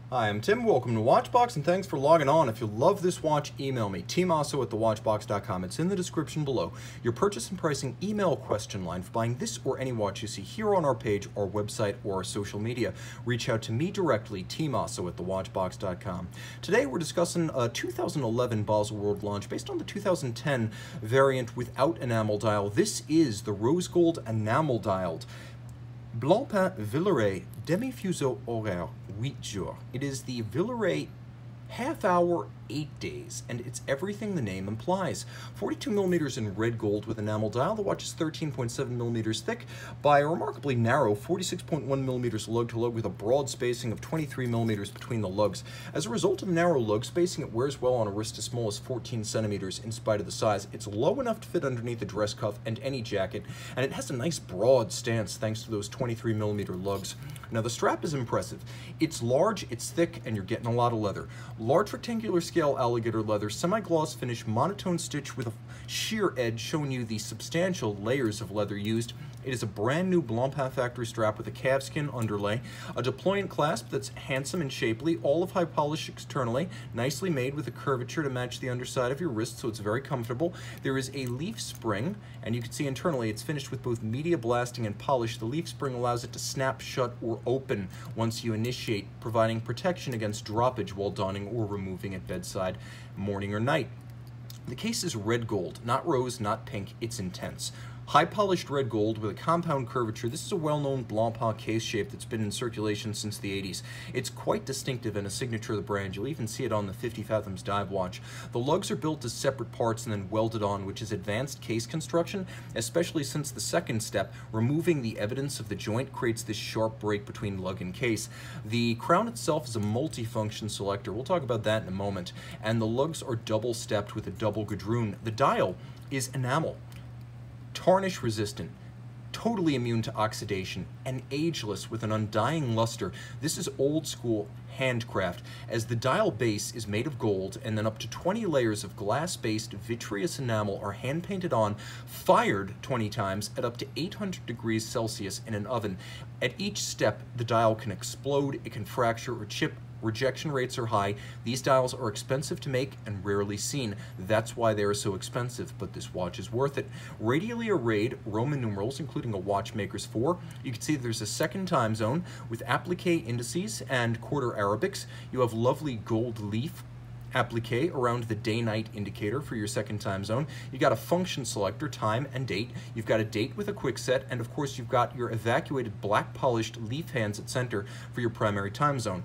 Hi, I'm Tim. Welcome to Watchbox, and thanks for logging on. If you love this watch, email me, tmosso@thewatchbox.com. It's in the description below. Your purchase and pricing email question line for buying this or any watch you see here on our page, our website, or our social media. Reach out to me directly, tmosso@thewatchbox.com. Today we're discussing a 2011 Baselworld launch based on the 2010 variant without enamel dial. This is the rose gold enamel dialed Blancpain Villeret Demi-Fuseau Horaire, Jours. It is the Villeret half hour, 8 days, and it's everything the name implies. 42 millimeters in red gold with enamel dial. The watch is 13.7 millimeters thick by a remarkably narrow 46.1 millimeters lug-to-lug with a broad spacing of 23 millimeters between the lugs. As a result of narrow lug spacing, it wears well on a wrist as small as 14 centimeters in spite of the size. It's low enough to fit underneath a dress cuff and any jacket, and it has a nice broad stance thanks to those 23 millimeter lugs. Now the strap is impressive. It's large, it's thick, and you're getting a lot of leather. Large rectangular scale alligator leather, semi-gloss finish, monotone stitch with a sheer edge showing you the substantial layers of leather used. It is a brand new Blancpain factory strap with a calfskin underlay, a deployant clasp that's handsome and shapely, all of high polish externally, nicely made with a curvature to match the underside of your wrist, so it's very comfortable. There is a leaf spring, and you can see internally it's finished with both media blasting and polish. The leaf spring allows it to snap shut or open once you initiate, providing protection against droppage while donning or removing at bedside, morning or night. The case is red gold, not rose, not pink, it's intense. High polished red gold with a compound curvature. This is a well-known Blancpain case shape that's been in circulation since the 80s. It's quite distinctive and a signature of the brand. You'll even see it on the 50 Fathoms dive watch. The lugs are built as separate parts and then welded on, which is advanced case construction, especially since the second step, removing the evidence of the joint, creates this sharp break between lug and case. The crown itself is a multifunction selector. We'll talk about that in a moment. And the lugs are double-stepped with a double gadroon. The dial is enamel, tarnish resistant, totally immune to oxidation, and ageless with an undying luster. This is old school handcraft, as the dial base is made of gold and then up to 20 layers of glass-based vitreous enamel are hand-painted on, fired 20 times at up to 800 degrees Celsius in an oven. At each step, the dial can explode, it can fracture or chip. Rejection rates are high. These dials are expensive to make and rarely seen. That's why they are so expensive, but this watch is worth it. Radially arrayed Roman numerals, including a watchmaker's 4. You can see there's a second time zone with applique indices and quarter Arabics. You have lovely gold leaf applique around the day-night indicator for your second time zone. You got a function selector, time and date. You've got a date with a quick set, and of course you've got your evacuated black polished leaf hands at center for your primary time zone.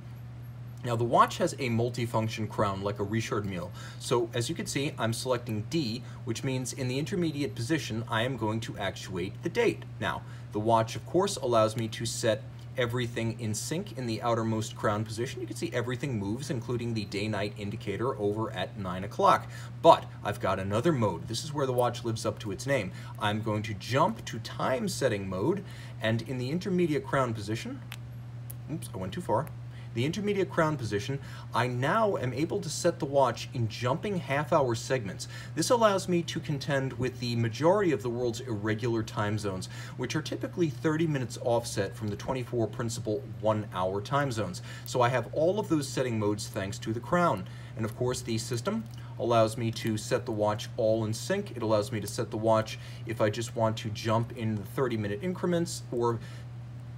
Now the watch has a multifunction crown like a Richard Mille. So as you can see, I'm selecting D, which means in the intermediate position, I am going to actuate the date. Now, the watch of course allows me to set everything in sync in the outermost crown position. You can see everything moves, including the day-night indicator over at 9 o'clock. But I've got another mode. This is where the watch lives up to its name. I'm going to jump to time setting mode, and in the intermediate crown position, oops, I went too far. The intermediate crown position, I now am able to set the watch in jumping half-hour segments. This allows me to contend with the majority of the world's irregular time zones, which are typically 30 minutes offset from the 24 principal 1-hour time zones. So I have all of those setting modes thanks to the crown. And of course the system allows me to set the watch all in sync. It allows me to set the watch if I just want to jump in the 30-minute increments or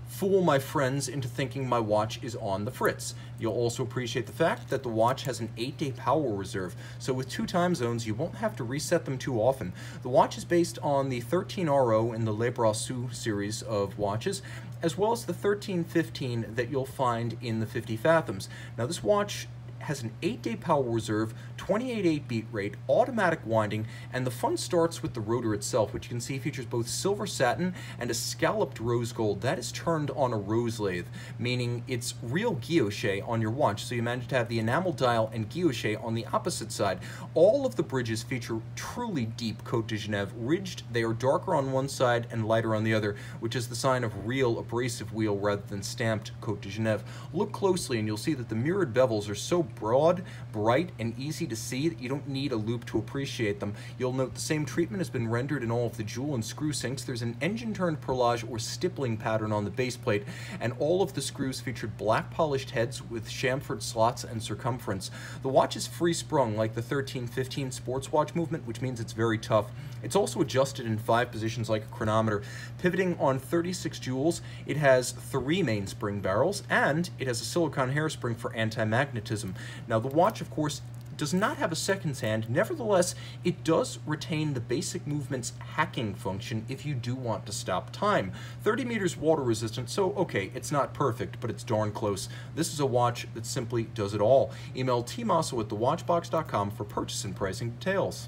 fool my friends into thinking my watch is on the fritz. You'll also appreciate the fact that the watch has an 8-day power reserve, so with 2 time zones you won't have to reset them too often. The watch is based on the 13RO in the Le Brassus series of watches, as well as the 1315 that you'll find in the 50 Fathoms. Now this watch has an 8-day power reserve, 28.8 beat rate, automatic winding, and the fun starts with the rotor itself, which you can see features both silver satin and a scalloped rose gold. That is turned on a rose lathe, meaning it's real guilloche on your watch, so you manage to have the enamel dial and guilloche on the opposite side. All of the bridges feature truly deep Côte de Genève ridged. They are darker on one side and lighter on the other, which is the sign of real abrasive wheel rather than stamped Côte de Genève. Look closely and you'll see that the mirrored bevels are so broad, bright, and easy to see that you don't need a loupe to appreciate them. You'll note the same treatment has been rendered in all of the jewel and screw sinks. There's an engine-turned perlage or stippling pattern on the base plate, and all of the screws featured black polished heads with chamfered slots and circumference. The watch is free-sprung like the 1315 sports watch movement, which means it's very tough. It's also adjusted in 5 positions like a chronometer. Pivoting on 36 jewels, it has 3 mainspring barrels, and it has a silicone hairspring for anti-magnetism. Now, the watch, of course, does not have a seconds hand. Nevertheless, it does retain the basic movement's hacking function if you do want to stop time. 30 meters water resistant, so okay, it's not perfect, but it's darn close. This is a watch that simply does it all. Email tmosso@thewatchbox.com for purchase and pricing details.